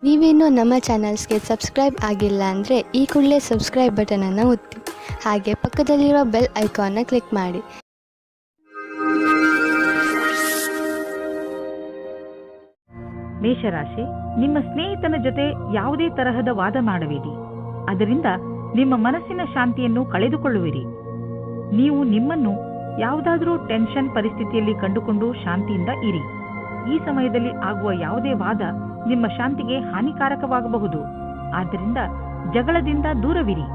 ನೀವೇನೂ ನಮ್ಮ ಚಾನಲ್ಸ್ಗೆ ಸಬ್ಸ್ಕ್ರೈಬ್ ಆಗಿಲ್ಲ ಅಂದರೆ ಈ ಕೂಡಲೇ ಸಬ್ಸ್ಕ್ರೈಬ್ ಬಟನನ್ನು ಒತ್ತಿ ಹಾಗೆ ಪಕ್ಕದಲ್ಲಿರೋ ಬೆಲ್ ಐಕಾನ್ನ ಕ್ಲಿಕ್ ಮಾಡಿ. ಮೇಷರಾಶಿ, ನಿಮ್ಮ ಸ್ನೇಹಿತನ ಜೊತೆ ಯಾವುದೇ ತರಹದ ವಾದ ಮಾಡಬೇಡಿ. ಅದರಿಂದ ನಿಮ್ಮ ಮನಸ್ಸಿನ ಶಾಂತಿಯನ್ನು ಕಳೆದುಕೊಳ್ಳುವಿರಿ. ನೀವು ನಿಮ್ಮನ್ನು ಯಾವುದಾದರೂ ಟೆನ್ಷನ್ ಪರಿಸ್ಥಿತಿಯಲ್ಲಿ ಕಂಡುಕೊಂಡು ಶಾಂತಿಯಿಂದ ಇರಿ. ಈ ಸಮಯದಲ್ಲಿ ಆಗುವ ಯಾವುದೇ ವಾದ ನಿಮ್ಮ ಶಾಂತಿಗೆ ಹಾನಿಕಾರಕವಾಗಬಹುದು. ಆದ್ದರಿಂದ ಜಗಳದಿಂದ ದೂರವಿರಿ.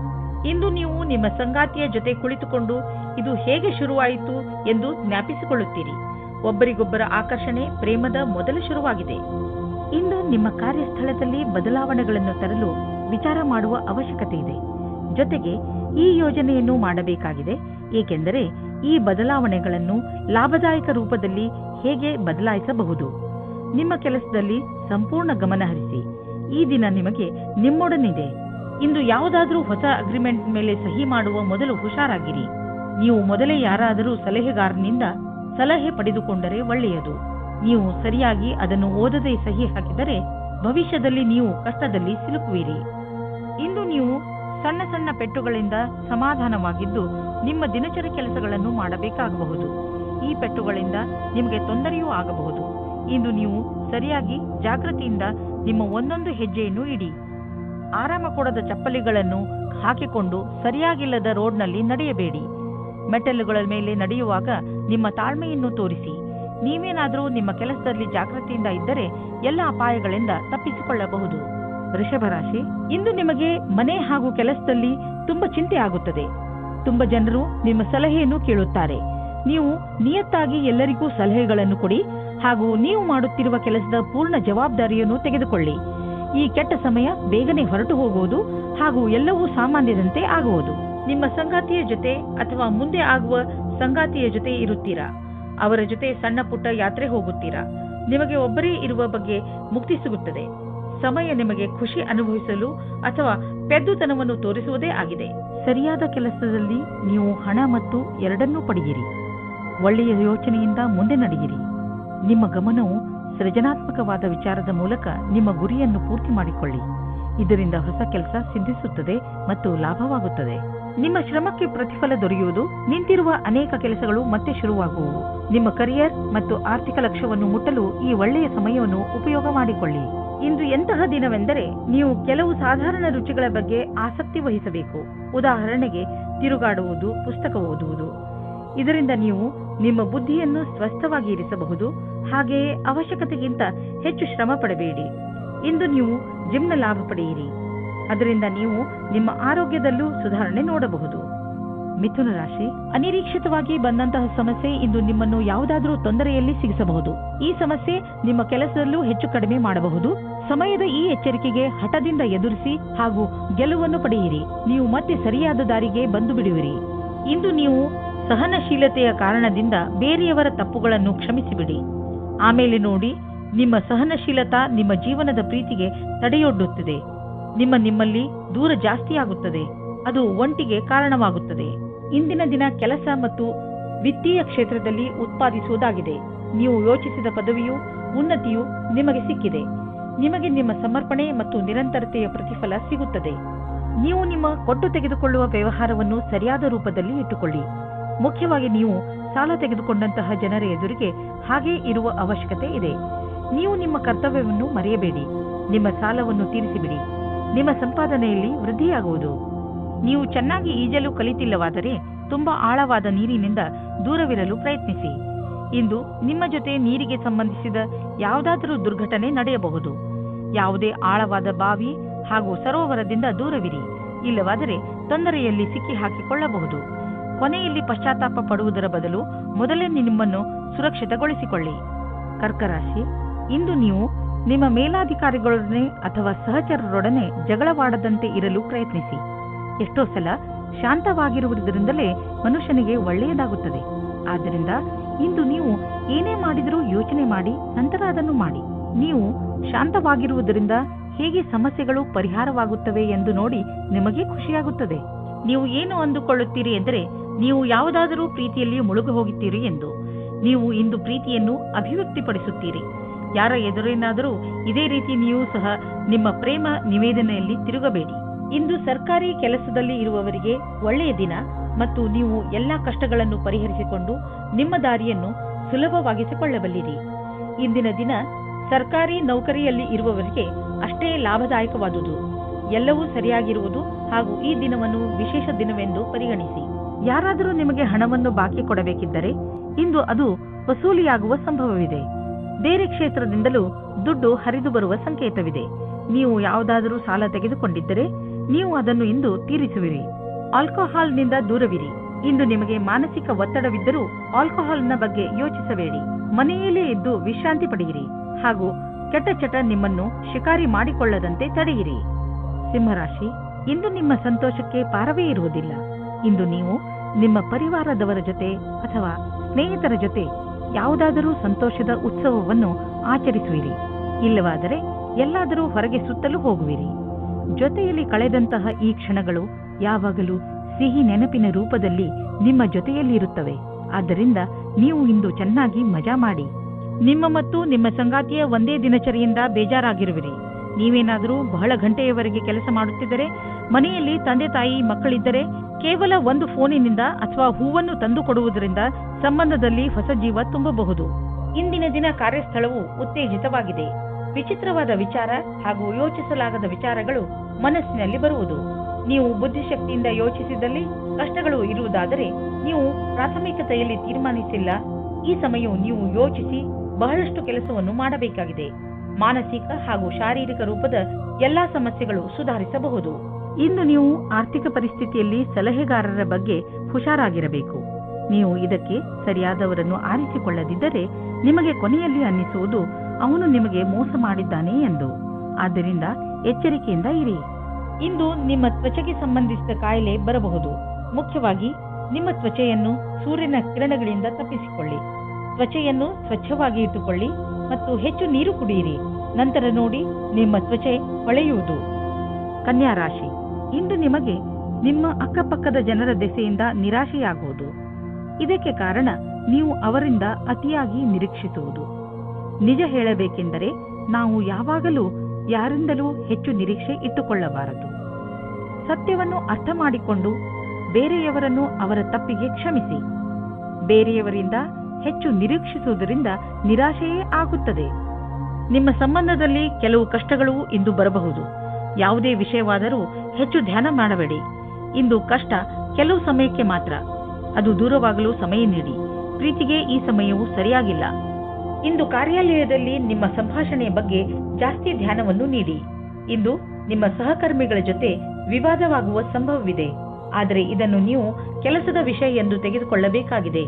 ಇಂದು ನೀವು ನಿಮ್ಮ ಸಂಗಾತಿಯ ಜೊತೆ ಕುಳಿತುಕೊಂಡು ಇದು ಹೇಗೆ ಶುರುವಾಯಿತು ಎಂದು ಜ್ಞಾಪಿಸಿಕೊಳ್ಳುತ್ತೀರಿ. ಒಬ್ಬರಿಗೊಬ್ಬರ ಆಕರ್ಷಣೆ ಪ್ರೇಮದ ಮೊದಲ ಶುರುವಾಗಿದೆ. ಇಂದು ನಿಮ್ಮ ಕಾರ್ಯಸ್ಥಳದಲ್ಲಿ ಬದಲಾವಣೆಗಳನ್ನು ತರಲು ವಿಚಾರ ಮಾಡುವ ಅವಶ್ಯಕತೆ ಇದೆ. ಜೊತೆಗೆ ಈ ಯೋಜನೆಯನ್ನು ಮಾಡಬೇಕಾಗಿದೆ, ಏಕೆಂದರೆ ಈ ಬದಲಾವಣೆಗಳನ್ನು ಲಾಭದಾಯಕ ರೂಪದಲ್ಲಿ ಹೇಗೆ ಬದಲಾಯಿಸಬಹುದು. ನಿಮ್ಮ ಕೆಲಸದಲ್ಲಿ ಸಂಪೂರ್ಣ ಗಮನ ಹರಿಸಿ. ಈ ದಿನ ನಿಮಗೆ ನಿಮ್ಮೊಡನಿದೆ. ಇಂದು ಯಾವುದಾದರೂ ಹೊಸ ಅಗ್ರಿಮೆಂಟ್ ಮೇಲೆ ಸಹಿ ಮಾಡುವ ಮೊದಲು ಹುಷಾರಾಗಿರಿ. ನೀವು ಮೊದಲೇ ಯಾರಾದರೂ ಸಲಹೆಗಾರನಿಂದ ಸಲಹೆ ಪಡೆದುಕೊಂಡರೆ ಒಳ್ಳೆಯದು. ನೀವು ಸರಿಯಾಗಿ ಅದನ್ನು ಓದದೆ ಸಹಿ ಹಾಕಿದರೆ ಭವಿಷ್ಯದಲ್ಲಿ ನೀವು ಕಷ್ಟದಲ್ಲಿ ಸಿಲುಕುವಿರಿ. ಇಂದು ನೀವು ಸಣ್ಣ ಸಣ್ಣ ಪೆಟ್ಟುಗಳಿಂದ ಸಮಾಧಾನವಾಗಿದ್ದು ನಿಮ್ಮ ದಿನಚರಿ ಕೆಲಸಗಳನ್ನು ಮಾಡಬೇಕಾಗಬಹುದು. ಈ ಪೆಟ್ಟುಗಳಿಂದ ನಿಮಗೆ ತೊಂದರೆಯೂ ಆಗಬಹುದು. ಇಂದು ನೀವು ಸರಿಯಾಗಿ ಜಾಗೃತಿಯಿಂದ ನಿಮ್ಮ ಒಂದೊಂದು ಹೆಜ್ಜೆಯನ್ನು ಇಡಿ. ಆರಾಮ ಕೊಡದ ಚಪ್ಪಲಿಗಳನ್ನು ಹಾಕಿಕೊಂಡು ಸರಿಯಾಗಿಲ್ಲದ ರೋಡ್ನಲ್ಲಿ ನಡೆಯಬೇಡಿ. ಮೆಟ್ಟಲುಗಳ ಮೇಲೆ ನಡೆಯುವಾಗ ನಿಮ್ಮ ತಾಳ್ಮೆಯನ್ನು ತೋರಿಸಿ. ನೀವೇನಾದರೂ ನಿಮ್ಮ ಕೆಲಸದಲ್ಲಿ ಜಾಗೃತಿಯಿಂದ ಇದ್ದರೆ ಎಲ್ಲ ಅಪಾಯಗಳಿಂದ ತಪ್ಪಿಸಿಕೊಳ್ಳಬಹುದು. ವೃಷಭರಾಶಿ, ಇಂದು ನಿಮಗೆ ಮನೆ ಹಾಗೂ ಕೆಲಸದಲ್ಲಿ ತುಂಬಾ ಚಿಂತೆ ಆಗುತ್ತದೆ. ತುಂಬಾ ಜನರು ನಿಮ್ಮ ಸಲಹೆಯನ್ನು ಕೇಳುತ್ತಾರೆ. ನೀವು ನಿಯತ್ತಾಗಿ ಎಲ್ಲರಿಗೂ ಸಲಹೆಗಳನ್ನು ಕೊಡಿ ಹಾಗೂ ನೀವು ಮಾಡುತ್ತಿರುವ ಕೆಲಸದ ಪೂರ್ಣ ಜವಾಬ್ದಾರಿಯನ್ನು ತೆಗೆದುಕೊಳ್ಳಿ. ಈ ಕೆಟ್ಟ ಸಮಯ ಬೇಗನೆ ಹೊರಟು ಹೋಗುವುದು ಹಾಗೂ ಎಲ್ಲವೂ ಸಾಮಾನ್ಯದಂತೆ ಆಗುವುದು. ನಿಮ್ಮ ಸಂಗಾತಿಯ ಜೊತೆ ಅಥವಾ ಮುಂದೆ ಆಗುವ ಸಂಗಾತಿಯ ಜೊತೆ ಇರುತ್ತೀರಾ. ಅವರ ಜೊತೆ ಸಣ್ಣ ಪುಟ್ಟ ಯಾತ್ರೆ ಹೋಗುತ್ತೀರಾ. ನಿಮಗೆ ಒಬ್ಬರೇ ಇರುವ ಬಗ್ಗೆ ಮುಕ್ತಿ ಸಿಗುತ್ತದೆ. ಸಮಯ ನಿಮಗೆ ಖುಷಿ ಅನುಭವಿಸಲು ಅಥವಾ ಪೆದ್ದುತನವನ್ನು ತೋರಿಸುವುದೇ ಆಗಿದೆ. ಸರಿಯಾದ ಕೆಲಸದಲ್ಲಿ ನೀವು ಹಣ ಮತ್ತು ಎರಡನ್ನೂ ಪಡೆಯಿರಿ. ಒಳ್ಳೆಯ ಯೋಚನೆಯಿಂದ ಮುಂದೆ ನಡೆಯಿರಿ. ನಿಮ್ಮ ಗಮನವು ಸೃಜನಾತ್ಮಕವಾದ ವಿಚಾರದ ಮೂಲಕ ನಿಮ್ಮ ಗುರಿಯನ್ನು ಪೂರ್ತಿ ಮಾಡಿಕೊಳ್ಳಿ. ಇದರಿಂದ ಹೊಸ ಕೆಲಸ ಸಿದ್ಧಿಸುತ್ತದೆ ಮತ್ತು ಲಾಭವಾಗುತ್ತದೆ. ನಿಮ್ಮ ಶ್ರಮಕ್ಕೆ ಪ್ರತಿಫಲ ದೊರೆಯುವುದು. ನಿಂತಿರುವ ಅನೇಕ ಕೆಲಸಗಳು ಮತ್ತೆ ಶುರುವಾಗುವುದು. ನಿಮ್ಮ ಕರಿಯರ್ ಮತ್ತು ಆರ್ಥಿಕ ಲಕ್ಷ್ಯವನ್ನು ಮುಟ್ಟಲು ಈ ಒಳ್ಳೆಯ ಸಮಯವನ್ನು ಉಪಯೋಗ ಮಾಡಿಕೊಳ್ಳಿ. ಇಂದು ಎಂತಹ ದಿನವೆಂದರೆ ನೀವು ಕೆಲವು ಸಾಧಾರಣ ರುಚಿಗಳ ಬಗ್ಗೆ ಆಸಕ್ತಿ ವಹಿಸಬೇಕು. ಉದಾಹರಣೆಗೆ ತಿರುಗಾಡುವುದು, ಪುಸ್ತಕ ಓದುವುದು. ಇದರಿಂದ ನೀವು ನಿಮ್ಮ ಬುದ್ಧಿಯನ್ನು ಸ್ವಸ್ಥವಾಗಿ ಇರಿಸಬಹುದು. ಹಾಗೆಯೇ ಅವಶ್ಯಕತೆಗಿಂತ ಹೆಚ್ಚು ಶ್ರಮ ಪಡಬೇಡಿ. ಇಂದು ನೀವು ಜಿಮ್ನ ಲಾಭ ಪಡೆಯಿರಿ. ಅದರಿಂದ ನೀವು ನಿಮ್ಮ ಆರೋಗ್ಯದಲ್ಲೂ ಸುಧಾರಣೆ ನೋಡಬಹುದು. ಮಿಥುನ ರಾಶಿ, ಅನಿರೀಕ್ಷಿತವಾಗಿ ಬಂದಂತಹ ಸಮಸ್ಯೆ ಇಂದು ನಿಮ್ಮನ್ನು ಯಾವುದಾದರೂ ತೊಂದರೆಯಲ್ಲಿ ಸಿಗಿಸಬಹುದು. ಈ ಸಮಸ್ಯೆ ನಿಮ್ಮ ಕೆಲಸದಲ್ಲೂ ಹೆಚ್ಚು ಕಡಿಮೆ ಮಾಡಬಹುದು. ಸಮಯದ ಈ ಎಚ್ಚರಿಕೆಗೆ ಹಠದಿಂದ ಎದುರಿಸಿ ಹಾಗೂ ಗೆಲುವನ್ನು ಪಡೆಯಿರಿ. ನೀವು ಮತ್ತೆ ಸರಿಯಾದ ದಾರಿಗೆ ಬಂದು ಬಿಡುವಿರಿ. ಇಂದು ನೀವು ಸಹನಶೀಲತೆಯ ಕಾರಣದಿಂದ ಬೇರೆಯವರ ತಪ್ಪುಗಳನ್ನು ಕ್ಷಮಿಸಿಬಿಡಿ. ಆಮೇಲೆ ನೋಡಿ, ನಿಮ್ಮ ಸಹನಶೀಲತಾ ನಿಮ್ಮ ಜೀವನದ ಪ್ರೀತಿಗೆ ತಡೆಯೊಡ್ಡುತ್ತದೆ. ನಿಮ್ಮಲ್ಲಿ ದೂರ ಜಾಸ್ತಿಯಾಗುತ್ತದೆ. ಅದು ಒಂಟಿಗೆ ಕಾರಣವಾಗುತ್ತದೆ. ಇಂದಿನ ದಿನ ಕೆಲಸ ಮತ್ತು ವಿತ್ತೀಯ ಕ್ಷೇತ್ರದಲ್ಲಿ ಉತ್ಪಾದಿಸುವುದಾಗಿದೆ. ನೀವು ಯೋಚಿಸಿದ ಪದವಿಯು ಉನ್ನತಿಯು ನಿಮಗೆ ಸಿಕ್ಕಿದೆ. ನಿಮಗೆ ನಿಮ್ಮ ಸಮರ್ಪಣೆ ಮತ್ತು ನಿರಂತರತೆಯ ಪ್ರತಿಫಲ ಸಿಗುತ್ತದೆ. ನೀವು ನಿಮ್ಮ ಕೊಟ್ಟು ತೆಗೆದುಕೊಳ್ಳುವ ವ್ಯವಹಾರವನ್ನು ಸರಿಯಾದ ರೂಪದಲ್ಲಿ ಇಟ್ಟುಕೊಳ್ಳಿ. ಮುಖ್ಯವಾಗಿ ನೀವು ಸಾಲ ತೆಗೆದುಕೊಂಡಂತಹ ಜನರ ಎದುರಿಗೆ ಹಾಗೇ ಇರುವ ಅವಶ್ಯಕತೆ ಇದೆ. ನೀವು ನಿಮ್ಮ ಕರ್ತವ್ಯವನ್ನು ಮರೆಯಬೇಡಿ. ನಿಮ್ಮ ಸಾಲವನ್ನು ತೀರಿಸಿಬಿಡಿ. ನಿಮ್ಮ ಸಂಪಾದನೆಯಲ್ಲಿ ವೃದ್ಧಿಯಾಗುವುದು. ನೀವು ಚೆನ್ನಾಗಿ ಈಜಲು ಕಲಿತಿಲ್ಲವಾದರೆ ತುಂಬಾ ಆಳವಾದ ನೀರಿನಿಂದ ದೂರವಿರಲು ಪ್ರಯತ್ನಿಸಿ. ಇಂದು ನಿಮ್ಮ ಜೊತೆ ನೀರಿಗೆ ಸಂಬಂಧಿಸಿದ ಯಾವುದಾದರೂ ದುರ್ಘಟನೆ ನಡೆಯಬಹುದು. ಯಾವುದೇ ಆಳವಾದ ಬಾವಿ ಹಾಗೂ ಸರೋವರದಿಂದ ದೂರವಿರಿ. ಇಲ್ಲವಾದರೆ ತೊಂದರೆಯಲ್ಲಿ ಸಿಕ್ಕಿ ಹಾಕಿಕೊಳ್ಳಬಹುದು. ಕೊನೆಯಲ್ಲಿ ಪಶ್ಚಾತ್ತಾಪ ಪಡುವುದರ ಬದಲು ಮೊದಲೇ ನಿಮ್ಮನ್ನು ಸುರಕ್ಷಿತಗೊಳಿಸಿಕೊಳ್ಳಿ. ಕರ್ಕರಾಶಿ, ಇಂದು ನೀವು ನಿಮ್ಮ ಮೇಲಾಧಿಕಾರಿಗಳೊಡನೆ ಅಥವಾ ಸಹಚರರೊಡನೆ ಜಗಳವಾಡದಂತೆ ಇರಲು ಪ್ರಯತ್ನಿಸಿ. ಎಷ್ಟೋ ಸಲ ಶಾಂತವಾಗಿರುವುದರಿಂದಲೇ ಮನುಷ್ಯನಿಗೆ ಒಳ್ಳೆಯದಾಗುತ್ತದೆ. ಆದ್ದರಿಂದ ಇಂದು ನೀವು ಏನೇ ಮಾಡಿದರೂ ಯೋಚನೆ ಮಾಡಿ ನಂತರ ಅದನ್ನು ಮಾಡಿ. ನೀವು ಶಾಂತವಾಗಿರುವುದರಿಂದ ಹೇಗೆ ಸಮಸ್ಯೆಗಳು ಪರಿಹಾರವಾಗುತ್ತವೆ ಎಂದು ನೋಡಿ ನಿಮಗೆ ಖುಷಿಯಾಗುತ್ತದೆ. ನೀವು ಏನು ಅಂದುಕೊಳ್ಳುತ್ತೀರಿ ಎಂದರೆ ನೀವು ಯಾವುದಾದರೂ ಪ್ರೀತಿಯಲ್ಲಿ ಮುಳುಗು ಹೋಗುತ್ತೀರಿ ಎಂದು. ನೀವು ಇಂದು ಪ್ರೀತಿಯನ್ನು ಅಭಿವ್ಯಕ್ತಿಪಡಿಸುತ್ತೀರಿ. ಯಾರ ಎದುರೇನಾದರೂ ಇದೇ ರೀತಿ ನೀವು ಸಹ ನಿಮ್ಮ ಪ್ರೇಮ ನಿವೇದನೆಯಲ್ಲಿ ತಿರುಗಬೇಡಿ. ಇಂದು ಸರ್ಕಾರಿ ಕೆಲಸದಲ್ಲಿ ಇರುವವರಿಗೆ ಒಳ್ಳೆಯ ದಿನ ಮತ್ತು ನೀವು ಎಲ್ಲಾ ಕಷ್ಟಗಳನ್ನು ಪರಿಹರಿಸಿಕೊಂಡು ನಿಮ್ಮ ದಾರಿಯನ್ನು ಸುಲಭವಾಗಿಸಿಕೊಳ್ಳಬಲ್ಲಿರಿ. ಇಂದಿನ ದಿನ ಸರ್ಕಾರಿ ನೌಕರಿಯಲ್ಲಿ ಇರುವವರಿಗೆ ಅಷ್ಟೇ ಲಾಭದಾಯಕವಾದುದು. ಎಲ್ಲವೂ ಸರಿಯಾಗಿರುವುದು ಹಾಗೂ ಈ ದಿನವನ್ನು ವಿಶೇಷ ದಿನವೆಂದು ಪರಿಗಣಿಸಿ. ಯಾರಾದರೂ ನಿಮಗೆ ಹಣವನ್ನು ಬಾಕಿ ಕೊಡಬೇಕಿದ್ದರೆ ಇಂದು ಅದು ವಸೂಲಿಯಾಗುವ ಸಂಭವವಿದೆ. ಬೇರೆ ಕ್ಷೇತ್ರದಿಂದಲೂ ದುಡ್ಡು ಹರಿದು ಬರುವ ಸಂಕೇತವಿದೆ. ನೀವು ಯಾವುದಾದರೂ ಸಾಲ ತೆಗೆದುಕೊಂಡಿದ್ದರೆ ನೀವು ಅದನ್ನು ಇಂದು ತೀರಿಸುವಿರಿ. ಆಲ್ಕೋಹಾಲ್ನಿಂದ ದೂರವಿರಿ. ಇಂದು ನಿಮಗೆ ಮಾನಸಿಕ ಒತ್ತಡವಿದ್ದರೂ ಆಲ್ಕೋಹಾಲ್ನ ಬಗ್ಗೆ ಯೋಚಿಸಬೇಡಿ. ಮನೆಯಲ್ಲೇ ಇದ್ದು ವಿಶ್ರಾಂತಿ ಪಡೆಯಿರಿ ಹಾಗೂ ಕೆಟ್ಟ ಚಟ ನಿಮ್ಮನ್ನು ಶಿಕಾರಿ ಮಾಡಿಕೊಳ್ಳದಂತೆ ತಡೆಯಿರಿ. ಸಿಂಹರಾಶಿ, ಇಂದು ನಿಮ್ಮ ಸಂತೋಷಕ್ಕೆ ಪಾರವೇ ಇರುವುದಿಲ್ಲ. ಇಂದು ನೀವು ನಿಮ್ಮ ಪರಿವಾರದವರ ಜೊತೆ ಅಥವಾ ಸ್ನೇಹಿತರ ಜೊತೆ ಯಾವುದಾದರೂ ಸಂತೋಷದ ಉತ್ಸವವನ್ನು ಆಚರಿಸುವಿರಿ. ಇಲ್ಲವಾದರೆ ಎಲ್ಲಾದರೂ ಹೊರಗೆ ಸುತ್ತಲೂ ಹೋಗುವಿರಿ. ಜೊತೆಯಲ್ಲಿ ಕಳೆದಂತಹ ಈ ಕ್ಷಣಗಳು ಯಾವಾಗಲೂ ಸಿಹಿ ನೆನಪಿನ ರೂಪದಲ್ಲಿ ನಿಮ್ಮ ಜೊತೆಯಲ್ಲಿರುತ್ತವೆ. ಆದ್ದರಿಂದ ನೀವು ಇಂದು ಚೆನ್ನಾಗಿ ಮಜಾ ಮಾಡಿ. ನಿಮ್ಮ ಮತ್ತು ನಿಮ್ಮ ಸಂಗಾತಿಯ ಒಂದೇ ದಿನಚರಿಯಿಂದ ಬೇಜಾರಾಗಿರುವಿರಿ. ನೀವೇನಾದರೂ ಬಹಳ ಗಂಟೆಯವರೆಗೆ ಕೆಲಸ ಮಾಡುತ್ತಿದ್ದರೆ, ಮನೆಯಲ್ಲಿ ತಂದೆ ತಾಯಿ ಮಕ್ಕಳಿದ್ದರೆ ಕೇವಲ ಒಂದು ಫೋನಿನಿಂದ ಅಥವಾ ಹೂವನ್ನು ತಂದು ಕೊಡುವುದರಿಂದ ಸಂಬಂಧದಲ್ಲಿ ಹೊಸ ಜೀವ ತುಂಬಬಹುದು. ಇಂದಿನ ದಿನ ಕಾರ್ಯಸ್ಥಳವು ಉತ್ತೇಜಿತವಾಗಿದೆ. ವಿಚಿತ್ರವಾದ ವಿಚಾರ ಹಾಗೂ ಯೋಚಿಸಲಾಗದ ವಿಚಾರಗಳು ಮನಸ್ಸಿನಲ್ಲಿ ಬರುವುದು. ನೀವು ಬುದ್ಧಿಶಕ್ತಿಯಿಂದ ಯೋಚಿಸಿದಲ್ಲಿ ಕಷ್ಟಗಳು ಇರುವುದಾದರೆ ನೀವು ಪ್ರಾಥಮಿಕತೆಯಲ್ಲಿ ತೀರ್ಮಾನಿಸಿಲ್ಲ. ಈ ಸಮಯವು ನೀವು ಯೋಚಿಸಿ ಬಹಳಷ್ಟು ಕೆಲಸವನ್ನು ಮಾಡಬೇಕಾಗಿದೆ. ಮಾನಸಿಕ ಹಾಗೂ ಶಾರೀರಿಕ ರೂಪದ ಎಲ್ಲಾ ಸಮಸ್ಯೆಗಳು ಸುಧಾರಿಸಬಹುದು. ಇಂದು ನೀವು ಆರ್ಥಿಕ ಪರಿಸ್ಥಿತಿಯಲ್ಲಿ ಸಲಹೆಗಾರರ ಬಗ್ಗೆ ಹುಷಾರಾಗಿರಬೇಕು. ನೀವು ಇದಕ್ಕೆ ಸರಿಯಾದವರನ್ನು ಆರಿಸಿಕೊಳ್ಳದಿದ್ದರೆ ನಿಮಗೆ ಕೊನೆಯಲ್ಲಿ ಅನ್ನಿಸುವುದು ಅವನು ನಿಮಗೆ ಮೋಸ ಮಾಡಿದ್ದಾನೆ ಎಂದು. ಆದ್ದರಿಂದ ಎಚ್ಚರಿಕೆಯಿಂದ ಇರಿ. ಇಂದು ನಿಮ್ಮ ತ್ವಚೆಗೆ ಸಂಬಂಧಿಸಿದ ಕಾಯಿಲೆ ಬರಬಹುದು. ಮುಖ್ಯವಾಗಿ ನಿಮ್ಮ ತ್ವಚೆಯನ್ನು ಸೂರ್ಯನ ಕಿರಣಗಳಿಂದ ತಪ್ಪಿಸಿಕೊಳ್ಳಿ. ತ್ವಚೆಯನ್ನು ಸ್ವಚ್ಛವಾಗಿ ಇಟ್ಟುಕೊಳ್ಳಿ ಮತ್ತು ಹೆಚ್ಚು ನೀರು ಕುಡಿಯಿರಿ. ನಂತರ ನೋಡಿ ನಿಮ್ಮ ತ್ವಚೆ ಹೊಳೆಯುವುದು. ಕನ್ಯಾ ರಾಶಿ, ಇಂದು ನಿಮಗೆ ನಿಮ್ಮ ಅಕ್ಕಪಕ್ಕದ ಜನರ ದೆಸೆಯಿಂದ ನಿರಾಶೆಯಾಗುವುದು. ಇದಕ್ಕೆ ಕಾರಣ ನೀವು ಅವರಿಂದ ಅತಿಯಾಗಿ ನಿರೀಕ್ಷಿಸುವುದು. ನಿಜ ಹೇಳಬೇಕೆಂದರೆ ನಾವು ಯಾವಾಗಲೂ ಯಾರಿಂದಲೂ ಹೆಚ್ಚು ನಿರೀಕ್ಷೆ ಇಟ್ಟುಕೊಳ್ಳಬಾರದು. ಸತ್ಯವನ್ನು ಅರ್ಥ ಮಾಡಿಕೊಂಡು ಬೇರೆಯವರನ್ನು ಅವರ ತಪ್ಪಿಗೆ ಕ್ಷಮಿಸಿ. ಬೇರೆಯವರಿಂದ ಹೆಚ್ಚು ನಿರೀಕ್ಷಿಸುವುದರಿಂದ ನಿರಾಶೆಯೇ ಆಗುತ್ತದೆ. ನಿಮ್ಮ ಸಂಬಂಧದಲ್ಲಿ ಕೆಲವು ಕಷ್ಟಗಳು ಇಂದು ಬರಬಹುದು. ಯಾವುದೇ ವಿಷಯವಾದರೂ ಹೆಚ್ಚು ಧ್ಯಾನ ಮಾಡಬೇಡಿ. ಇಂದು ಕಷ್ಟ ಕೆಲವು ಸಮಯಕ್ಕೆ ಮಾತ್ರ. ಅದು ದೂರವಾಗಲು ಸಮಯ ನೀಡಿ. ಪ್ರೀತಿಗೆ ಈ ಸಮಯವು ಸರಿಯಾಗಿಲ್ಲ. ಇಂದು ಕಾರ್ಯಾಲಯದಲ್ಲಿ ನಿಮ್ಮ ಸಂಭಾಷಣೆಯ ಬಗ್ಗೆ ಜಾಸ್ತಿ ಧ್ಯಾನವನ್ನು ನೀಡಿ. ಇಂದು ನಿಮ್ಮ ಸಹಕರ್ಮಿಗಳ ಜೊತೆ ವಿವಾದವಾಗುವ ಸಂಭವವಿದೆ. ಆದರೆ ಇದನ್ನು ನೀವು ಕೆಲಸದ ವಿಷಯ ಎಂದು ತೆಗೆದುಕೊಳ್ಳಬೇಕಾಗಿದೆ.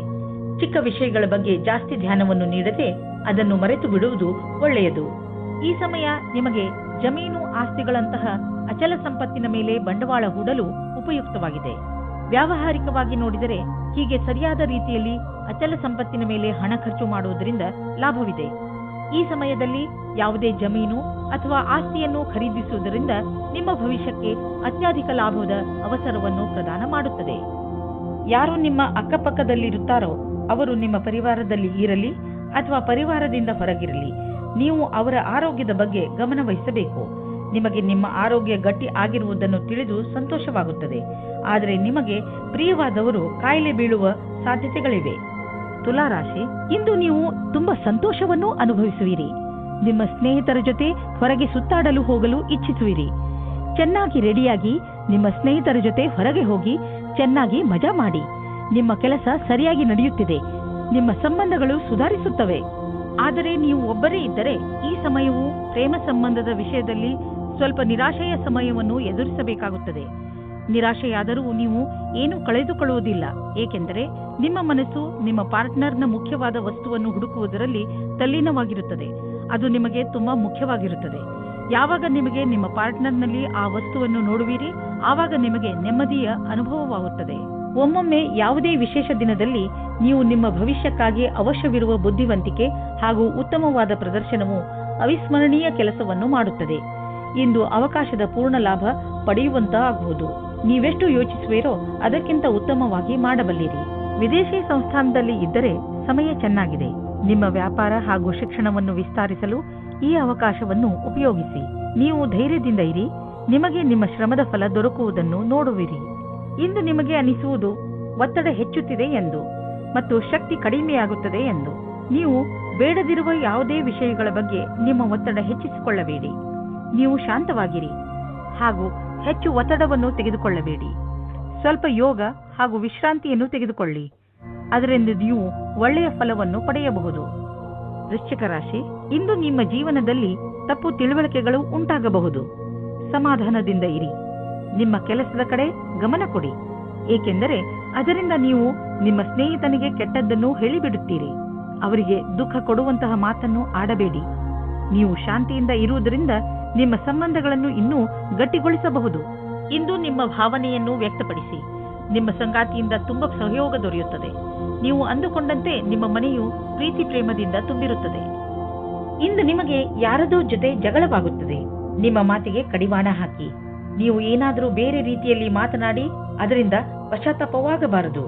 ಚಿಕ್ಕ ವಿಷಯಗಳ ಬಗ್ಗೆ ಜಾಸ್ತಿ ಧ್ಯಾನವನ್ನು ನೀಡದೆ ಅದನ್ನು ಮರೆತು ಬಿಡುವುದು ಒಳ್ಳೆಯದು. ಈ ಸಮಯ ನಿಮಗೆ ಜಮೀನು ಆಸ್ತಿಗಳಂತಹ ಅಚಲ ಸಂಪತ್ತಿನ ಮೇಲೆ ಬಂಡವಾಳ ಹೂಡಲು ಉಪಯುಕ್ತವಾಗಿದೆ. ವ್ಯಾವಹಾರಿಕವಾಗಿ ನೋಡಿದರೆ ಹೀಗೆ ಸರಿಯಾದ ರೀತಿಯಲ್ಲಿ ಅಚಲ ಸಂಪತ್ತಿನ ಮೇಲೆ ಹಣ ಖರ್ಚು ಮಾಡುವುದರಿಂದ ಲಾಭವಿದೆ. ಈ ಸಮಯದಲ್ಲಿ ಯಾವುದೇ ಜಮೀನು ಅಥವಾ ಆಸ್ತಿಯನ್ನು ಖರೀದಿಸುವುದರಿಂದ ನಿಮ್ಮ ಭವಿಷ್ಯಕ್ಕೆ ಅತ್ಯಧಿಕ ಲಾಭದ ಅವಸರವನ್ನು ಪ್ರದಾನ ಮಾಡುತ್ತದೆ. ಯಾರು ನಿಮ್ಮ ಅಕ್ಕಪಕ್ಕದಲ್ಲಿರುತ್ತಾರೋ ಅವರು ನಿಮ್ಮ ಪರಿವಾರದಲ್ಲಿ ಇರಲಿ ಅಥವಾ ಪರಿವಾರದಿಂದ ಹೊರಗಿರಲಿ, ನೀವು ಅವರ ಆರೋಗ್ಯದ ಬಗ್ಗೆ ಗಮನ ವಹಿಸಬೇಕು. ನಿಮಗೆ ನಿಮ್ಮ ಆರೋಗ್ಯ ಗಟ್ಟಿ ಆಗಿರುವುದನ್ನು ತಿಳಿದು ಸಂತೋಷವಾಗುತ್ತದೆ. ಆದರೆ ನಿಮಗೆ ಪ್ರಿಯವಾದವರು ಕಾಯಿಲೆ ಬೀಳುವ ಸಾಧ್ಯತೆಗಳಿವೆ. ತುಲಾರಾಶಿ, ಇಂದು ನೀವು ತುಂಬಾ ಸಂತೋಷವನ್ನು ಅನುಭವಿಸುವಿರಿ. ನಿಮ್ಮ ಸ್ನೇಹಿತರ ಜೊತೆ ಹೊರಗೆ ಸುತ್ತಾಡಲು ಹೋಗಲು ಇಚ್ಛಿಸುವಿರಿ. ಚೆನ್ನಾಗಿ ರೆಡಿಯಾಗಿ ನಿಮ್ಮ ಸ್ನೇಹಿತರ ಜೊತೆ ಹೊರಗೆ ಹೋಗಿ ಚೆನ್ನಾಗಿ ಮಜಾ ಮಾಡಿ. ನಿಮ್ಮ ಕೆಲಸ ಸರಿಯಾಗಿ ನಡೆಯುತ್ತಿದೆ. ನಿಮ್ಮ ಸಂಬಂಧಗಳು ಸುಧಾರಿಸುತ್ತವೆ. ಆದರೆ ನೀವು ಒಬ್ಬರೇ ಇದ್ದರೆ ಈ ಸಮಯವು ಪ್ರೇಮ ಸಂಬಂಧದ ವಿಷಯದಲ್ಲಿ ಸ್ವಲ್ಪ ನಿರಾಶೆಯ ಸಮಯವನ್ನು ಎದುರಿಸಬೇಕಾಗುತ್ತದೆ. ನಿರಾಶೆಯಾದರೂ ನೀವು ಏನು ಕಳೆದುಕೊಳ್ಳುವುದಿಲ್ಲ. ಏಕೆಂದರೆ ನಿಮ್ಮ ಮನಸ್ಸು ನಿಮ್ಮ ಪಾರ್ಟ್ನರ್ನ ಮುಖ್ಯವಾದ ವಸ್ತುವನ್ನು ಹುಡುಕುವುದರಲ್ಲಿ ತಲ್ಲೀನವಾಗಿರುತ್ತದೆ. ಅದು ನಿಮಗೆ ತುಂಬಾ ಮುಖ್ಯವಾಗಿರುತ್ತದೆ. ಯಾವಾಗ ನಿಮಗೆ ನಿಮ್ಮ ಪಾರ್ಟ್ನರ್ನಲ್ಲಿ ಆ ವಸ್ತುವನ್ನು ನೋಡುವಿರಿ, ಆವಾಗ ನಿಮಗೆ ನೆಮ್ಮದಿಯ ಅನುಭವವಾಗುತ್ತದೆ. ಒಮ್ಮೊಮ್ಮೆ ಯಾವುದೇ ವಿಶೇಷ ದಿನದಲ್ಲಿ ನೀವು ನಿಮ್ಮ ಭವಿಷ್ಯಕ್ಕಾಗಿ ಅವಶ್ಯವಿರುವ ಬುದ್ಧಿವಂತಿಕೆ ಹಾಗೂ ಉತ್ತಮವಾದ ಪ್ರದರ್ಶನವು ಅವಿಸ್ಮರಣೀಯ ಕೆಲಸವನ್ನು ಮಾಡುತ್ತದೆ. ಇಂದು ಅವಕಾಶದ ಪೂರ್ಣ ಲಾಭ ಪಡೆಯುವಂತಾಗಬಹುದು. ನೀವೆಷ್ಟು ಯೋಚಿಸುವಿರೋ ಅದಕ್ಕಿಂತ ಉತ್ತಮವಾಗಿ ಮಾಡಬಲ್ಲಿರಿ. ವಿದೇಶಿ ಸಂಸ್ಥಾನದಲ್ಲಿ ಇದ್ದರೆ ಸಮಯ ಚೆನ್ನಾಗಿದೆ. ನಿಮ್ಮ ವ್ಯಾಪಾರ ಹಾಗೂ ಶಿಕ್ಷಣವನ್ನು ವಿಸ್ತರಿಸಲು ಈ ಅವಕಾಶವನ್ನು ಉಪಯೋಗಿಸಿ. ನೀವು ಧೈರ್ಯದಿಂದ ಇರಿ, ನಿಮಗೆ ನಿಮ್ಮ ಶ್ರಮದ ಫಲ ದೊರಕುವುದನ್ನು ನೋಡುವಿರಿ. ಇಂದು ನಿಮಗೆ ಅನಿಸುವುದು ಒತ್ತಡ ಹೆಚ್ಚುತ್ತಿದೆ ಎಂದು ಮತ್ತು ಶಕ್ತಿ ಕಡಿಮೆಯಾಗುತ್ತದೆ ಎಂದು. ನೀವು ಬೇಡದಿರುವ ಯಾವುದೇ ವಿಷಯಗಳ ಬಗ್ಗೆ ನಿಮ್ಮ ಒತ್ತಡ ಹೆಚ್ಚಿಸಿಕೊಳ್ಳಬೇಡಿ. ನೀವು ಶಾಂತವಾಗಿರಿ ಹಾಗೂ ಹೆಚ್ಚು ಒತ್ತಡವನ್ನು ತೆಗೆದುಕೊಳ್ಳಬೇಡಿ. ಸ್ವಲ್ಪ ಯೋಗ ಹಾಗೂ ವಿಶ್ರಾಂತಿಯನ್ನು ತೆಗೆದುಕೊಳ್ಳಿ. ಅದರಿಂದ ನೀವು ಒಳ್ಳೆಯ ಫಲವನ್ನು ಪಡೆಯಬಹುದು. ವೃಶ್ಚಿಕ ರಾಶಿ, ಇಂದು ನಿಮ್ಮ ಜೀವನದಲ್ಲಿ ತಪ್ಪು ತಿಳುವಳಿಕೆಗಳು ಉಂಟಾಗಬಹುದು. ಸಮಾಧಾನದಿಂದ ಇರಿ. ನಿಮ್ಮ ಕೆಲಸದ ಕಡೆ ಗಮನ ಕೊಡಿ, ಏಕೆಂದರೆ ಅದರಿಂದ ನೀವು ನಿಮ್ಮ ಸ್ನೇಹಿತನಿಗೆ ಕೆಟ್ಟದ್ದನ್ನು ಹೇಳಿಬಿಡುತ್ತೀರಿ. ಅವರಿಗೆ ದುಃಖ ಕೊಡುವಂತಹ ಮಾತನ್ನು ಆಡಬೇಡಿ. ನೀವು ಶಾಂತಿಯಿಂದ ಇರುವುದರಿಂದ ನಿಮ್ಮ ಸಂಬಂಧಗಳನ್ನು ಇನ್ನೂ ಗಟ್ಟಿಗೊಳಿಸಬಹುದು. ಇಂದು ನಿಮ್ಮ ಭಾವನೆಯನ್ನು ವ್ಯಕ್ತಪಡಿಸಿ. ನಿಮ್ಮ ಸಂಗಾತಿಯಿಂದ ತುಂಬಾ ಸಹಯೋಗ ದೊರೆಯುತ್ತದೆ. ನೀವು ಅಂದುಕೊಂಡಂತೆ ನಿಮ್ಮ ಮನೆಯು ಪ್ರೀತಿ ಪ್ರೇಮದಿಂದ ತುಂಬಿರುತ್ತದೆ. ಇಂದು ನಿಮಗೆ ಯಾರದೋ ಜೊತೆ ಜಗಳವಾಗುತ್ತದೆ. ನಿಮ್ಮ ಮಾತಿಗೆ ಕಡಿವಾಣ ಹಾಕಿ. ನೀವು ಏನಾದರೂ ಬೇರೆ ರೀತಿಯಲ್ಲಿ ಮಾತನಾಡಿ ಅದರಿಂದ ಪಶ್ಚಾತ್ತಾಪವಾಗಬಾರದು.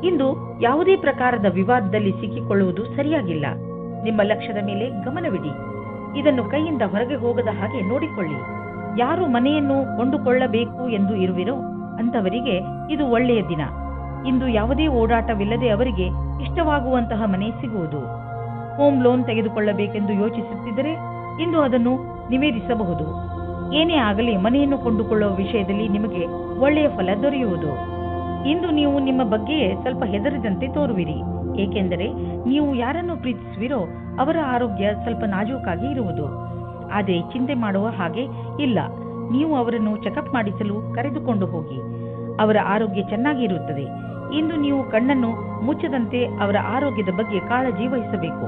ಇಂದು ಯಾವುದೇ ಪ್ರಕಾರದ ವಿವಾದದಲ್ಲಿ ಸಿಕ್ಕಿಕೊಳ್ಳುವುದು ಸರಿಯಾಗಿಲ್ಲ. ನಿಮ್ಮ ಲಕ್ಷ್ಯದ ಮೇಲೆ ಗಮನವಿಡಿ. ಇದನ್ನು ಕೈಯಿಂದ ಹೊರಗೆ ಹೋಗದ ಹಾಗೆ ನೋಡಿಕೊಳ್ಳಿ. ಯಾರು ಮನೆಯನ್ನು ಕೊಂಡುಕೊಳ್ಳಬೇಕು ಎಂದು ಇರುವಿರೋ ಅಂತವರಿಗೆ ಇದು ಒಳ್ಳೆಯ ದಿನ. ಇಂದು ಯಾವುದೇ ಓಡಾಟವಿಲ್ಲದೆ ಅವರಿಗೆ ಇಷ್ಟವಾಗುವಂತಹ ಮನೆ ಸಿಗುವುದು. ಹೋಮ್ ಲೋನ್ ತೆಗೆದುಕೊಳ್ಳಬೇಕೆಂದು ಯೋಚಿಸುತ್ತಿದ್ದರೆ ಇಂದು ಅದನ್ನು ನಿವೇದಿಸಬಹುದು. ಏನೇ ಆಗಲಿ ಮನೆಯನ್ನು ಕೊಂಡುಕೊಳ್ಳುವ ವಿಷಯದಲ್ಲಿ ನಿಮಗೆ ಒಳ್ಳೆಯ ಫಲ ದೊರೆಯುವುದು. ಇಂದು ನೀವು ನಿಮ್ಮ ಬಗ್ಗೆಯೇ ಸ್ವಲ್ಪ ಹೆದರಿದಂತೆ ತೋರುವಿರಿ, ಏಕೆಂದರೆ ನೀವು ಯಾರನ್ನು ಪ್ರೀತಿಸುವಿರೋ ಅವರ ಆರೋಗ್ಯ ಸ್ವಲ್ಪ ನಾಜೂಕಾಗಿ ಇರುವುದು. ಆದರೆ ಚಿಂತೆ ಮಾಡುವ ಹಾಗೆ ಇಲ್ಲ. ನೀವು ಅವರನ್ನು ಚೆಕಪ್ ಮಾಡಿಸಲು ಕರೆದುಕೊಂಡು ಹೋಗಿ. ಅವರ ಆರೋಗ್ಯ ಚೆನ್ನಾಗಿ ಇರುತ್ತದೆ. ಇಂದು ನೀವು ಕಣ್ಣನ್ನು ಮುಚ್ಚದಂತೆ ಅವರ ಆರೋಗ್ಯದ ಬಗ್ಗೆ ಕಾಳಜಿ ವಹಿಸಬೇಕು.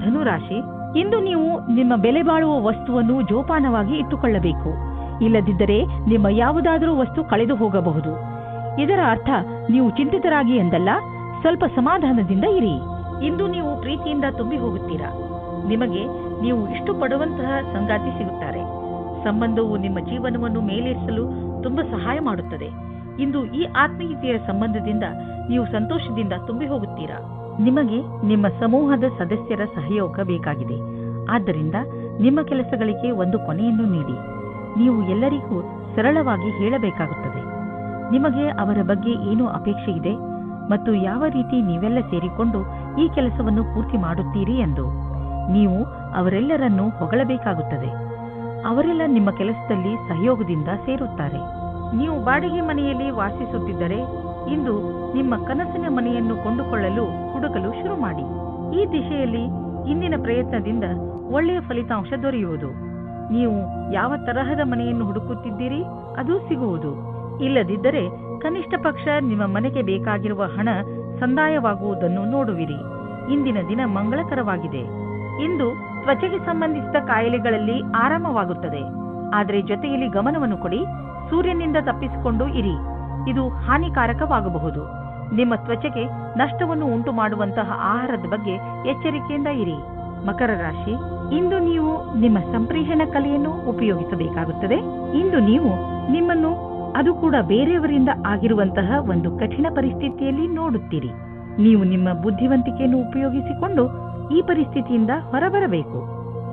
ಧನುರಾಶಿ, ಇಂದು ನೀವು ನಿಮ್ಮ ಬೆಲೆ ಬಾಳುವ ವಸ್ತುವನ್ನು ಜೋಪಾನವಾಗಿ ಇಟ್ಟುಕೊಳ್ಳಬೇಕು. ಇಲ್ಲದಿದ್ದರೆ ನಿಮ್ಮ ಯಾವುದಾದರೂ ವಸ್ತು ಕಳೆದು ಹೋಗಬಹುದು. ಇದರ ಅರ್ಥ ನೀವು ಚಿಂತಿತರಾಗಿ ಎಂದಲ್ಲ, ಸ್ವಲ್ಪ ಸಮಾಧಾನದಿಂದ ಇರಿ. ಇಂದು ನೀವು ಪ್ರೀತಿಯಿಂದ ತುಂಬಿ ಹೋಗುತ್ತೀರಾ. ನಿಮಗೆ ನೀವು ಇಷ್ಟಪಡುವಂತಹ ಸಂಗಾತಿ ಸಿಗುತ್ತಾರೆ. ಸಂಬಂಧವು ನಿಮ್ಮ ಜೀವನವನ್ನು ಮೇಲೇರಿಸಲು ತುಂಬಾ ಸಹಾಯ ಮಾಡುತ್ತದೆ. ಇಂದು ಈ ಆತ್ಮೀಯತೆಯ ಸಂಬಂಧದಿಂದ ನೀವು ಸಂತೋಷದಿಂದ ತುಂಬಿ ಹೋಗುತ್ತೀರಾ. ನಿಮಗೆ ನಿಮ್ಮ ಸಮೂಹದ ಸದಸ್ಯರ ಸಹಯೋಗ ಬೇಕಾಗಿದೆ. ಆದ್ದರಿಂದ ನಿಮ್ಮ ಕೆಲಸಗಳಿಗೆ ಒಂದು ಕೊನೆಯನ್ನು ನೀಡಿ. ನೀವು ಎಲ್ಲರಿಗೂ ಸರಳವಾಗಿ ಹೇಳಬೇಕಾಗುತ್ತದೆ. ನಿಮಗೆ ಅವರ ಬಗ್ಗೆ ಏನು ಅಪೇಕ್ಷೆ ಇದೆ ಮತ್ತು ಯಾವ ರೀತಿ ನೀವೆಲ್ಲ ಸೇರಿಕೊಂಡು ಈ ಕೆಲಸವನ್ನು ಪೂರ್ತಿ ಮಾಡುತ್ತೀರಿ ಎಂದು. ನೀವು ಅವರೆಲ್ಲರನ್ನೂ ಹೊಗಳಬೇಕಾಗುತ್ತದೆ. ಅವರೆಲ್ಲ ನಿಮ್ಮ ಕೆಲಸದಲ್ಲಿ ಸಹಯೋಗದಿಂದ ಸೇರುತ್ತಾರೆ. ನೀವು ಬಾಡಿಗೆ ಮನೆಯಲ್ಲಿ ವಾಸಿಸುತ್ತಿದ್ದರೆ ಇಂದು ನಿಮ್ಮ ಕನಸಿನ ಮನೆಯನ್ನು ಕೊಂಡುಕೊಳ್ಳಲು ಹುಡುಕಲು ಶುರು ಮಾಡಿ. ಈ ದಿಶೆಯಲ್ಲಿ ಇಂದಿನ ಪ್ರಯತ್ನದಿಂದ ಒಳ್ಳೆಯ ಫಲಿತಾಂಶ ದೊರೆಯುವುದು. ನೀವು ಯಾವ ತರಹದ ಮನೆಯನ್ನು ಹುಡುಕುತ್ತಿದ್ದೀರಿ ಅದು ಸಿಗುವುದು. ಇಲ್ಲದಿದ್ದರೆ ಕನಿಷ್ಠ ಪಕ್ಷ ನಿಮ್ಮ ಮನೆಗೆ ಬೇಕಾಗಿರುವ ಹಣ ಸಂದಾಯವಾಗುವುದನ್ನು ನೋಡುವಿರಿ. ಇಂದಿನ ದಿನ ಮಂಗಳಕರವಾಗಿದೆ. ಇಂದು ತ್ವಚೆಗೆ ಸಂಬಂಧಿಸಿದ ಕಾಯಿಲೆಗಳಲ್ಲಿ ಆರಾಮವಾಗುತ್ತದೆ. ಆದರೆ ಜೊತೆಯಲ್ಲಿ ಗಮನವನ್ನು ಕೊಡಿ. ಸೂರ್ಯನಿಂದ ತಪ್ಪಿಸಿಕೊಂಡು ಇರಿ. ಇದು ಹಾನಿಕಾರಕವಾಗಬಹುದು. ನಿಮ್ಮ ತ್ವಚೆಗೆ ನಷ್ಟವನ್ನು ಉಂಟು ಮಾಡುವಂತಹ ಆಹಾರದ ಬಗ್ಗೆ ಎಚ್ಚರಿಕೆಯಿಂದ ಇರಿ. ಮಕರ ರಾಶಿ, ಇಂದು ನೀವು ನಿಮ್ಮ ಸಂಪ್ರೇಷಣ ಕಲೆಯನ್ನು ಉಪಯೋಗಿಸಬೇಕಾಗುತ್ತದೆ. ಇಂದು ನೀವು ನಿಮ್ಮನ್ನು ಅದು ಕೂಡ ಬೇರೆಯವರಿಂದ ಆಗಿರುವಂತಹ ಒಂದು ಕಠಿಣ ಪರಿಸ್ಥಿತಿಯಲ್ಲಿ ನೋಡುತ್ತೀರಿ. ನೀವು ನಿಮ್ಮ ಬುದ್ಧಿವಂತಿಕೆಯನ್ನು ಉಪಯೋಗಿಸಿಕೊಂಡು ಈ ಪರಿಸ್ಥಿತಿಯಿಂದ ಹೊರಬರಬೇಕು.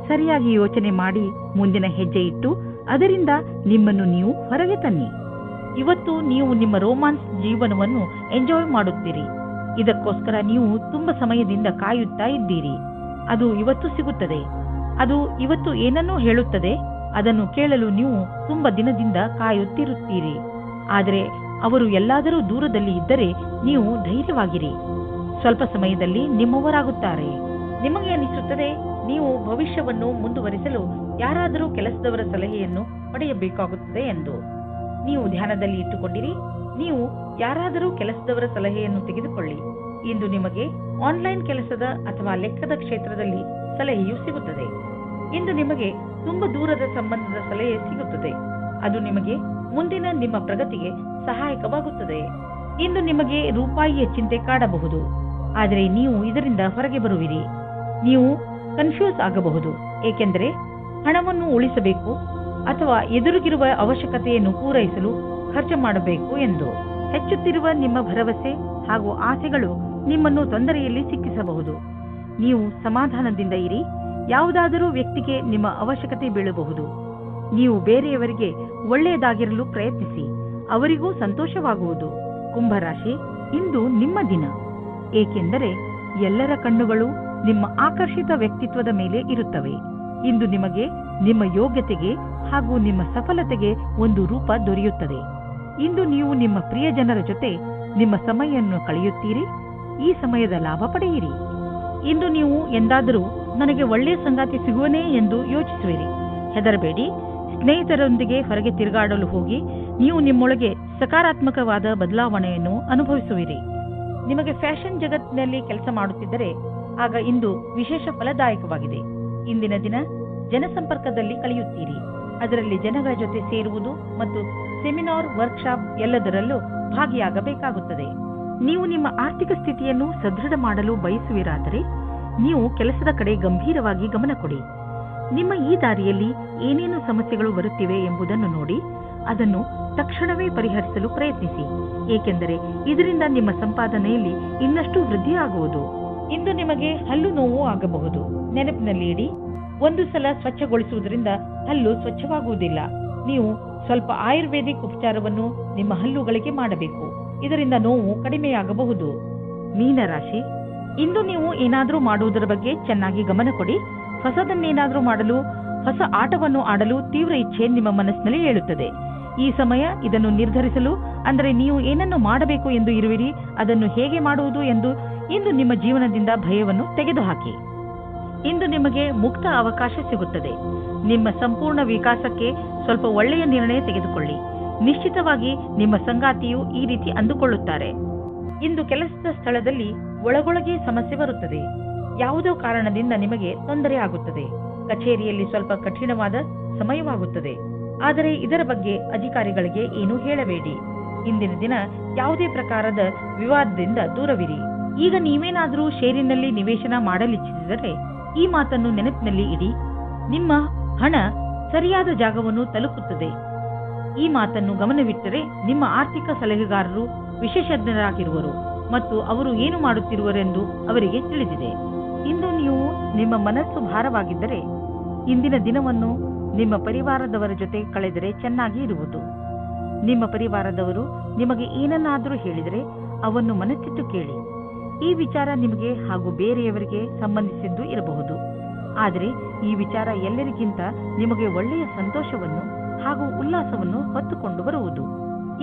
ಸರಿಯಾಗಿ ಯೋಚನೆ ಮಾಡಿ ಮುಂದಿನ ಹೆಜ್ಜೆ ಇಟ್ಟು ಅದರಿಂದ ನಿಮ್ಮನ್ನು ನೀವು ಹೊರಗೆ ತನ್ನಿ. ಇವತ್ತು ನೀವು ನಿಮ್ಮ ರೋಮಾನ್ಸ್ ಜೀವನವನ್ನು ಎಂಜಾಯ್ ಮಾಡುತ್ತೀರಿ. ಇದಕ್ಕೋಸ್ಕರ ನೀವು ತುಂಬಾ ಸಮಯದಿಂದ ಕಾಯುತ್ತಾ ಇದ್ದೀರಿ. ಅದು ಇವತ್ತು ಸಿಗುತ್ತದೆ. ಅದು ಇವತ್ತು ಏನನ್ನೋ ಹೇಳುತ್ತದೆ. ಅದನ್ನು ಕೇಳಲು ನೀವು ತುಂಬಾ ದಿನದಿಂದ ಕಾಯುತ್ತಿರುತ್ತೀರಿ. ಆದರೆ ಅವರು ಎಲ್ಲಾದರೂ ದೂರದಲ್ಲಿ ಇದ್ದರೆ ನೀವು ಧೈರ್ಯವಾಗಿರಿ. ಸ್ವಲ್ಪ ಸಮಯದಲ್ಲಿ ನಿಮ್ಮವರಾಗುತ್ತಾರೆ. ನಿಮಗೆ ಅನಿಸುತ್ತದೆ ನೀವು ಭವಿಷ್ಯವನ್ನು ಮುಂದುವರಿಸಲು ಯಾರಾದರೂ ಕೆಲಸದವರ ಸಲಹೆಯನ್ನು ಪಡೆಯಬೇಕಾಗುತ್ತದೆ ಎಂದು. ನೀವು ಧ್ಯಾನದಲ್ಲಿ ಇಟ್ಟುಕೊಂಡಿರಿ. ನೀವು ಯಾರಾದರೂ ಕೆಲಸದವರ ಸಲಹೆಯನ್ನು ತೆಗೆದುಕೊಳ್ಳಿ. ಇಂದು ನಿಮಗೆ ಆನ್ಲೈನ್ ಕೆಲಸದ ಅಥವಾ ಲೆಕ್ಕದ ಕ್ಷೇತ್ರದಲ್ಲಿ ಸಲಹೆಯು ಸಿಗುತ್ತದೆ. ಇಂದು ನಿಮಗೆ ತುಂಬಾ ದೂರದ ಸಂಬಂಧದ ಸಲಹೆ ಸಿಗುತ್ತದೆ. ಅದು ನಿಮಗೆ ಮುಂದಿನ ನಿಮ್ಮ ಪ್ರಗತಿಗೆ ಸಹಾಯಕವಾಗುತ್ತದೆ. ಇಂದು ನಿಮಗೆ ರೂಪಾಯಿಯ ಚಿಂತೆ ಕಾಡಬಹುದು, ಆದರೆ ನೀವು ಇದರಿಂದ ಹೊರಗೆ ಬರುವಿರಿ. ನೀವು ಕನ್ಫ್ಯೂಸ್ ಆಗಬಹುದು, ಏಕೆಂದರೆ ಹಣವನ್ನು ಉಳಿಸಬೇಕು ಅಥವಾ ಎದುರಿಗಿರುವ ಅವಶ್ಯಕತೆಯನ್ನು ಪೂರೈಸಲು ಖರ್ಚು ಮಾಡಬೇಕು ಎಂದು. ಹೆಚ್ಚುತ್ತಿರುವ ನಿಮ್ಮ ಭರವಸೆ ಹಾಗೂ ಆಸೆಗಳು ನಿಮ್ಮನ್ನು ತೊಂದರೆಯಲ್ಲಿ ಸಿಕ್ಕಿಸಬಹುದು. ನೀವು ಸಮಾಧಾನದಿಂದ ಇರಿ. ಯಾವುದಾದರೂ ವ್ಯಕ್ತಿಗೆ ನಿಮ್ಮ ಅವಶ್ಯಕತೆ ಬೀಳಬಹುದು. ನೀವು ಬೇರೆಯವರಿಗೆ ಒಳ್ಳೆಯದಾಗಿರಲು ಪ್ರಯತ್ನಿಸಿ, ಅವರಿಗೂ ಸಂತೋಷವಾಗುವುದು. ಕುಂಭರಾಶಿ, ಇಂದು ನಿಮ್ಮ ದಿನ, ಏಕೆಂದರೆ ಎಲ್ಲರ ಕಣ್ಣುಗಳು ನಿಮ್ಮ ಆಕರ್ಷಿತ ವ್ಯಕ್ತಿತ್ವದ ಮೇಲೆ ಇರುತ್ತವೆ. ಇಂದು ನಿಮಗೆ ನಿಮ್ಮ ಯೋಗ್ಯತೆಗೆ ಹಾಗೂ ನಿಮ್ಮ ಸಫಲತೆಗೆ ಒಂದು ರೂಪ ದೊರೆಯುತ್ತದೆ. ಇಂದು ನೀವು ನಿಮ್ಮ ಪ್ರಿಯಜನರ ಜೊತೆ ನಿಮ್ಮ ಸಮಯವನ್ನು ಕಳೆಯುತ್ತೀರಿ. ಈ ಸಮಯದ ಲಾಭ ಪಡೆಯಿರಿ. ಇಂದು ನೀವು ಎಂದಾದರೂ ನನಗೆ ಒಳ್ಳೆಯ ಸಂಗಾತಿ ಸಿಗುವನೇ ಎಂದು ಯೋಚಿಸುವಿರಿ. ಹೆದರಬೇಡಿ. ಸ್ನೇಹಿತರೊಂದಿಗೆ ಹೊರಗೆ ತಿರುಗಾಡಲು ಹೋಗಿ ನೀವು ನಿಮ್ಮೊಳಗೆ ಸಕಾರಾತ್ಮಕವಾದ ಬದಲಾವಣೆಯನ್ನು ಅನುಭವಿಸುವಿರಿ. ನಿಮಗೆ ಫ್ಯಾಷನ್ ಜಗತ್ತಿನಲ್ಲಿ ಕೆಲಸ ಮಾಡುತ್ತಿದ್ದರೆ ಆಗ ಇಂದು ವಿಶೇಷ ಫಲದಾಯಕವಾಗಿದೆ. ಇಂದಿನ ದಿನ ಜನಸಂಪರ್ಕದಲ್ಲಿ ಕಳೆಯುತ್ತೀರಿ. ಅದರಲ್ಲಿ ಜನಗಳ ಜೊತೆ ಸೇರುವುದು ಮತ್ತು ಸೆಮಿನಾರ್, ವರ್ಕ್ಶಾಪ್ ಎಲ್ಲದರಲ್ಲೂ ಭಾಗಿಯಾಗಬೇಕಾಗುತ್ತದೆ. ನೀವು ನಿಮ್ಮ ಆರ್ಥಿಕ ಸ್ಥಿತಿಯನ್ನು ಸದೃಢ ಮಾಡಲು ಬಯಸುವಿರಾದರೆ ನೀವು ಕೆಲಸದ ಕಡೆ ಗಂಭೀರವಾಗಿ ಗಮನ ಕೊಡಿ. ನಿಮ್ಮ ಈ ದಾರಿಯಲ್ಲಿ ಏನೇನು ಸಮಸ್ಯೆಗಳು ಬರುತ್ತಿವೆ ಎಂಬುದನ್ನು ನೋಡಿ ಅದನ್ನು ತಕ್ಷಣವೇ ಪರಿಹರಿಸಲು ಪ್ರಯತ್ನಿಸಿ, ಏಕೆಂದರೆ ಇದರಿಂದ ನಿಮ್ಮ ಸಂಪಾದನೆಯಲ್ಲಿ ಇನ್ನಷ್ಟು ವೃದ್ಧಿಯಾಗುವುದು. ಇಂದು ನಿಮಗೆ ಹಲ್ಲು ನೋವು ಆಗಬಹುದು. ನೆನಪಿನಲ್ಲಿ ಇಡಿ, ಒಂದು ಸಲ ಸ್ವಚ್ಛಗೊಳಿಸುವುದರಿಂದ ಹಲ್ಲು ಸ್ವಚ್ಛವಾಗುವುದಿಲ್ಲ. ನೀವು ಸ್ವಲ್ಪ ಆಯುರ್ವೇದಿಕ್ ಉಪಚಾರವನ್ನು ನಿಮ್ಮ ಹಲ್ಲುಗಳಿಗೆ ಮಾಡಬೇಕು. ಇದರಿಂದ ನೋವು ಕಡಿಮೆಯಾಗಬಹುದು. ಮೀನರಾಶಿ, ಇಂದು ನೀವು ಏನಾದರೂ ಮಾಡುವುದರ ಬಗ್ಗೆ ಚೆನ್ನಾಗಿ ಗಮನ ಕೊಡಿ. ಹೊಸದನ್ನೇನಾದರೂ ಮಾಡಲು, ಹೊಸ ಆಟವನ್ನು ಆಡಲು ತೀವ್ರ ಇಚ್ಛೆ ನಿಮ್ಮ ಮನಸ್ಸಿನಲ್ಲಿ ಏಳುತ್ತದೆ. ಈ ಸಮಯ ಇದನ್ನು ನಿರ್ಧರಿಸಲು, ಅಂದರೆ ನೀವು ಏನನ್ನು ಮಾಡಬೇಕು ಎಂದು ಇರುವಿರಿ, ಅದನ್ನು ಹೇಗೆ ಮಾಡುವುದು ಎಂದು ಇಂದು ನಿಮ್ಮ ಜೀವನದಿಂದ ಭಯವನ್ನು ತೆಗೆದುಹಾಕಿ. ಇಂದು ನಿಮಗೆ ಮುಕ್ತ ಅವಕಾಶ ಸಿಗುತ್ತದೆ. ನಿಮ್ಮ ಸಂಪೂರ್ಣ ವಿಕಾಸಕ್ಕೆ ಸ್ವಲ್ಪ ಒಳ್ಳೆಯ ನಿರ್ಣಯ ತೆಗೆದುಕೊಳ್ಳಿ. ನಿಶ್ಚಿತವಾಗಿ ನಿಮ್ಮ ಸಂಗಾತಿಯು ಈ ರೀತಿ ಅಂದುಕೊಳ್ಳುತ್ತಾರೆ. ಇಂದು ಕೆಲಸದ ಸ್ಥಳದಲ್ಲಿ ಒಳಗೊಳಗೆ ಸಮಸ್ಯೆ ಬರುತ್ತದೆ. ಯಾವುದೋ ಕಾರಣದಿಂದ ನಿಮಗೆ ತೊಂದರೆ ಆಗುತ್ತದೆ. ಕಚೇರಿಯಲ್ಲಿ ಸ್ವಲ್ಪ ಕಠಿಣವಾದ ಸಮಯವಾಗುತ್ತದೆ. ಆದರೆ ಇದರ ಬಗ್ಗೆ ಅಧಿಕಾರಿಗಳಿಗೆ ಏನೂ ಹೇಳಬೇಡಿ. ಇಂದಿನ ದಿನ ಯಾವುದೇ ಪ್ರಕಾರದ ವಿವಾದದಿಂದ ದೂರವಿರಿ. ಈಗ ನೀವೇನಾದರೂ ಷೇರಿನಲ್ಲಿ ನಿವೇಶನ ಮಾಡಲಿಚ್ಛಿಸಿದರೆ ಈ ಮಾತನ್ನು ನೆನಪಿನಲ್ಲಿ ಇಡಿ. ನಿಮ್ಮ ಹಣ ಸರಿಯಾದ ಜಾಗವನ್ನು ತಲುಪುತ್ತದೆ. ಈ ಮಾತನ್ನು ಗಮನವಿಟ್ಟರೆ ನಿಮ್ಮ ಆರ್ಥಿಕ ಸಲಹೆಗಾರರು ವಿಶೇಷಜ್ಞರಾಗಿರುವರು ಮತ್ತು ಅವರು ಏನು ಮಾಡುತ್ತಿರುವರೆಂದು ಅವರಿಗೆ ತಿಳಿದಿದೆ. ಇಂದು ನೀವು ನಿಮ್ಮ ಮನಸ್ಸು ಭಾರವಾಗಿದ್ದರೆ ಇಂದಿನ ದಿನವನ್ನು ನಿಮ್ಮ ಪರಿವಾರದವರ ಜೊತೆ ಕಳೆದರೆ ಚೆನ್ನಾಗಿ ಇರುವುದು. ನಿಮ್ಮ ಪರಿವಾರದವರು ನಿಮಗೆ ಏನನ್ನಾದರೂ ಹೇಳಿದರೆ ಅವನ್ನು ಮನಸ್ಸಿಟ್ಟು ಕೇಳಿ. ಈ ವಿಚಾರ ನಿಮಗೆ ಹಾಗೂ ಬೇರೆಯವರಿಗೆ ಸಂಬಂಧಿಸಿದ್ದು ಇರಬಹುದು, ಆದರೆ ಈ ವಿಚಾರ ಎಲ್ಲರಿಗಿಂತ ನಿಮಗೆ ಒಳ್ಳೆಯ ಸಂತೋಷವನ್ನು ಹಾಗೂ ಉಲ್ಲಾಸವನ್ನು ಹೊತ್ತುಕೊಂಡು ಬರುವುದು.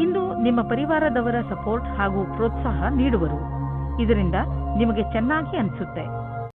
ಇಂದು ನಿಮ್ಮ ಪರಿವಾರದವರ ಸಪೋರ್ಟ್ ಹಾಗೂ ಪ್ರೋತ್ಸಾಹ ನೀಡುವರು. ಇದರಿಂದ ನಿಮಗೆ ಚೆನ್ನಾಗಿ ಅನಿಸುತ್ತೆ.